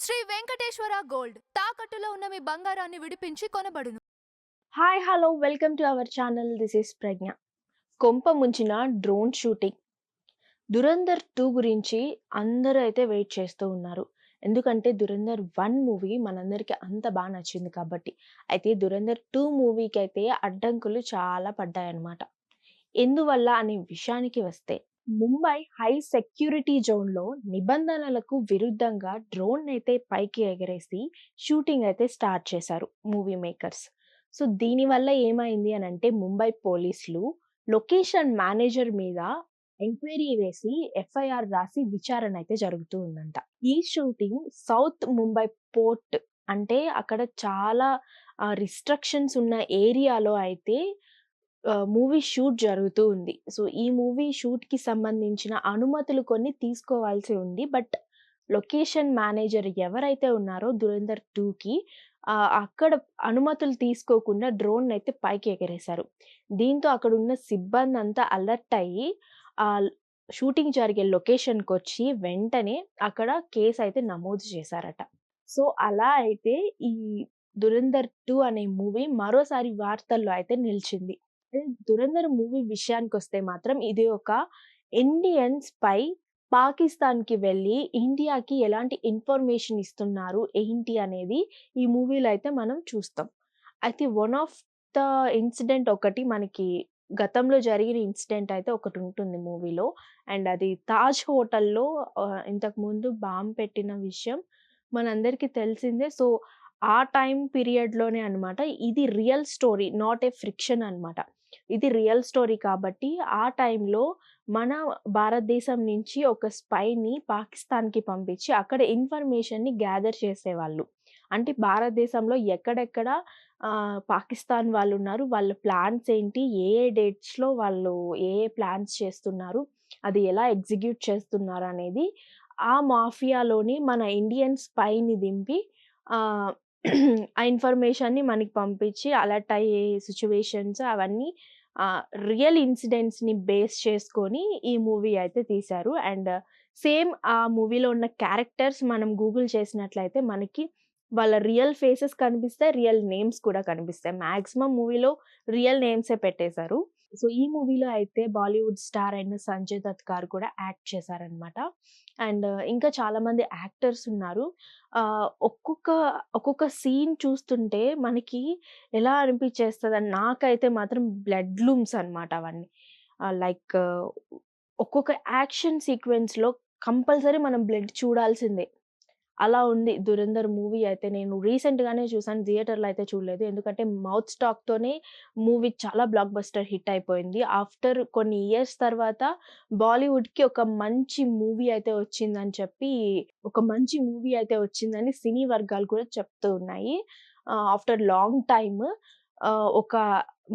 Shri Venkateswara gold తాకట్టులో ఉన్న మీ బంగారాన్ని విడిపించి కొనబడును. Hi hello welcome to our channel. This is Pragna. కొంప ముంచిన డ్రోన్ షూటింగ్ 'దురంధర్ 2' గురించి అందరూ అయితే వెయిట్ చేస్తూ ఉన్నారు. ఎందుకంటే 'దురంధర్ 1' మూవీ మనందరికీ అంత నచ్చింది కాబట్టి. అయితే 'దురంధర్ 2' మూవీకైతే అడ్డంకులు చాలా పడ్డాయన్నమాట. ఎందువల్ల అనే విషయానికి వస్తే, ముంబై హై సెక్యూరిటీ జోన్‌లో నిబంధనలకు విరుద్ధంగా డ్రోన్‌నైతే పైకి ఎగరేసి షూటింగ్ అయితే స్టార్ట్ చేశారు మూవీ మేకర్స్. సో, దీనివల్ల ఏమైంది అనంటే, ముంబై పోలీసులు లొకేషన్ మేనేజర్ మీద ఎంక్వైరీ వేసి ఎఫ్ఐఆర్ రాసి విచారణ అయితే జరుగుతూ ఉందంట. ఈ షూటింగ్ సౌత్ ముంబై పోర్ట్, అంటే అక్కడ చాలా రిస్ట్రిక్షన్స్ ఉన్న ఏరియాలో అయితే మూవీ షూట్ జరుగుతూ ఉంది. సో, ఈ మూవీ షూట్‌కి సంబంధించిన అనుమతులు కొన్ని తీసుకోవాల్సి ఉంది. బట్ లొకేషన్ మేనేజర్ ఎవరైతే ఉన్నారో 'దురంధర్ 2'కి అక్కడ అనుమతులు తీసుకోకుండా డ్రోన్‌నైతే పైకి ఎగరేశారు. దీంతో అక్కడున్న సిబ్బందంతా అలర్ట్ అయ్యి ఆహ్, షూటింగ్ జరిగే లొకేషన్‌కొచ్చి వెంటనే అక్కడ కేసయితే నమోదు చేశారట. సో, అలా అయితే ఈ 'దురంధర్ 2' అనే మూవీ మరోసారి వార్తల్లో అయితే నిలిచింది. 'దురంధర్' మూవీ విషయానికొస్తే మాత్రం ఇది ఒక ఇండియన్ స్పై పాకిస్తాన్‌కి వెళ్ళి ఇండియాకి ఎలాంటి ఇన్ఫర్మేషన్ ఇస్తున్నారు, ఏంటి అనేది ఈ మూవీలో అయితే మనం చూస్తాం. అయితే వన్ ఆఫ్ ద ఇన్సిడెంట్ ఒకటి మనకి గతంలో జరిగిన ఇన్సిడెంట్ అయితే ఒకటుంటుంది మూవీలో. అండ్ అది తాజ్ హోటల్‌లో ఇంతకుముందు బాంబ్ పెట్టిన విషయం మనందరికీ తెలిసిందే. సో, ఆ టైమ్ పీరియడ్‌లోనే అన్నమాట. ఇది real story, not a fiction అన్నమాట. ఇది రియల్ స్టోరీ కాబట్టి ఆ టైంలో మన భారతదేశం నుంచి ఒక స్పైని పాకిస్తాన్‌కి పంపించి అక్కడ ఇన్ఫర్మేషన్‌ని గ్యాదర్ చేసేవాళ్ళు. అంటే భారతదేశంలో ఎక్కడెక్కడ పాకిస్తాన్ వాళ్ళున్నారు, వాళ్ళ ప్లాన్స్ ఏంటి, ఏ ఏ డేట్స్‌లో వాళ్ళు ఏ ఏ ప్లాన్స్ చేస్తున్నారు, అది ఎలా ఎగ్జిక్యూట్ చేస్తున్నారనేది ఆ మాఫియాలోని మన ఇండియన్ స్పైని దింపి ఆహ్, ఆ ఇన్ఫర్మేషన్‌ని మనకి పంపించి అలర్ట్ అయ్యే సిట్యుయేషన్స్ అవన్నీ రియల్ ఇన్సిడెంట్స్‌ని బేస్ చేసుకొని ఈ మూవీ అయితే తీశారు. అండ్ సేమ్ ఆ మూవీలో ఉన్న క్యారెక్టర్స్ మనం గూగుల్ చేసినట్లయితే మనకి వాళ్ళ రియల్ ఫేసెస్ కనిపిస్తాయి. రియల్ నేమ్స్ కూడా కనిపిస్తాయి. మాక్సిమం మూవీలో రియల్ నేమ్సే పెట్టేశారు. సో, ఈ మూవీలో అయితే బాలీవుడ్ స్టార్ అయిన సంజయ్ దత్ గారు కూడా యాక్ట్ చేశారనమాట. అండ్ ఇంకా చాలామంది యాక్టర్స్ ఉన్నారు. ఒక్కొక్క ఒక్కొక్క సీన్ చూస్తుంటే మనకి ఎలా అనిపిచ్చేస్తదని, నాకైతే మాత్రం బ్లడ్ లూమ్స్ అనమాట అవన్నీ. లైక్ ఒక్కొక్క యాక్షన్ సీక్వెన్స్‌లో కంపల్సరీ మనం బ్లడ్ చూడాల్సిందే. అలా ఉంది 'దురంధర్' మూవీ అయితే. నేను రీసెంట్‌గానే చూసాను. థియేటర్‌లో అయితే చూడలేదు. ఎందుకంటే మౌత్ టాక్‌తోనే మూవీ చాలా బ్లాక్ బస్టర్ హిట్ అయిపోయింది. ఆఫ్టర్ కొన్ని ఇయర్స్ తర్వాత బాలీవుడ్‌కి ఒక మంచి మూవీ అయితే వచ్చిందని చెప్పి, ఒక మంచి మూవీ అయితే వచ్చిందని సినీ వర్గాలు కూడా చెప్తూ ఉన్నాయి. ఆఫ్టర్ లాంగ్ టైమ్ ఒక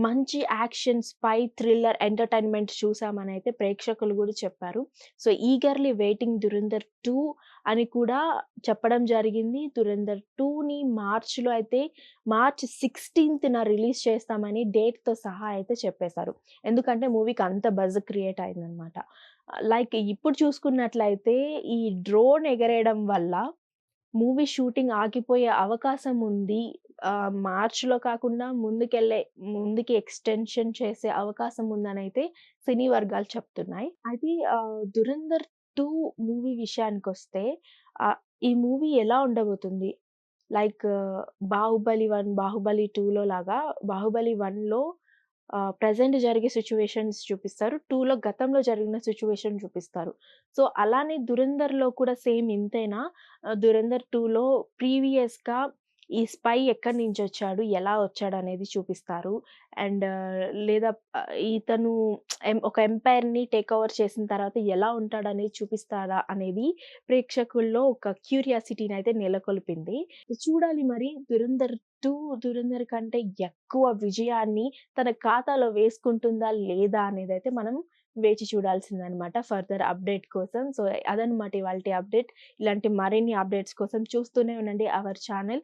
మంచి యాక్షన్, స్పై, థ్రిల్లర్ ఎంటర్‌టైన్‌మెంట్ చూసామనైతే ప్రేక్షకులు గూడా చెప్పారు. సో, ఈగర్‌లీ వెయిటింగ్ 'దురంధర్ 2' అని కూడా చెప్పడం జరిగింది. 'దురంధర్ 2'ని మార్చ్‌లో అయితే మార్చ్ 16థ్‌న రిలీజ్ చేస్తామని డేట్‌తో సహా అయితే చెప్పేశారు. ఎందుకంటే మూవీకి అంత బజ్ క్రియేట్ అయిందనమాట. లైక్ ఇప్పుడు చూసుకున్నట్లయితే ఈ డ్రోన్ ఎగరేయడం వల్ల మూవీ షూటింగ్ ఆగిపోయే అవకాశం ఉంది. మార్చ్‌లో కాకుండా ముందుకి ఎక్స్‌టెన్షన్ చేసే అవకాశం ఉందనైతే సినీ వర్గాలు చెప్తున్నాయి. అయితే 'దురంధర్ 2' మూవీ విషయానికొస్తే ఆహ్, ఈ మూవీ ఎలా ఉండబోతుంది? లైక్ 'బాహుబలి 1', 'బాహుబలి 2'లో లాగా 'బాహుబలి 1'లో ప్రెజెంట్ జరిగే సిట్యుయేషన్స్ చూపిస్తారు. 2లో గతంలో జరిగిన సిట్యుయేషన్ చూపిస్తారు. సో, అలానే 'దురంధర్‌లో' కూడా సేమ్ ఇంతేనా? 'దురంధర్ 2లో' ప్రీవియస్‌గా ఈ స్పై ఎక్కడి నుంచొచ్చాడు, ఎలా వచ్చాడనేది చూపిస్తారు. అండ్ లేదా ఇతను ఒక ఎంపైర్‌ని టేక్ ఓవర్ చేసిన తర్వాత ఎలా ఉంటాడనేది చూపిస్తారా అనేది ప్రేక్షకుల్లో ఒక క్యూరియాసిటీనైతే నెలకొల్పింది. చూడాలి మరి 'దురంధర్ 2' 'దురంధర్' కంటే ఎక్కువ విజయాన్ని తన ఖాతాలో వేసుకుంటుందా లేదా అనేదైతే మనం వేచి చూడాల్సిందనమాట ఫర్దర్ అప్డేట్ కోసం. సో, అదనమాట ఇవాల్టి అప్డేట్. ఇలాంటి మరిన్ని అప్డేట్స్ కోసం చూస్తూనే ఉండండి అవర్ ఛానల్.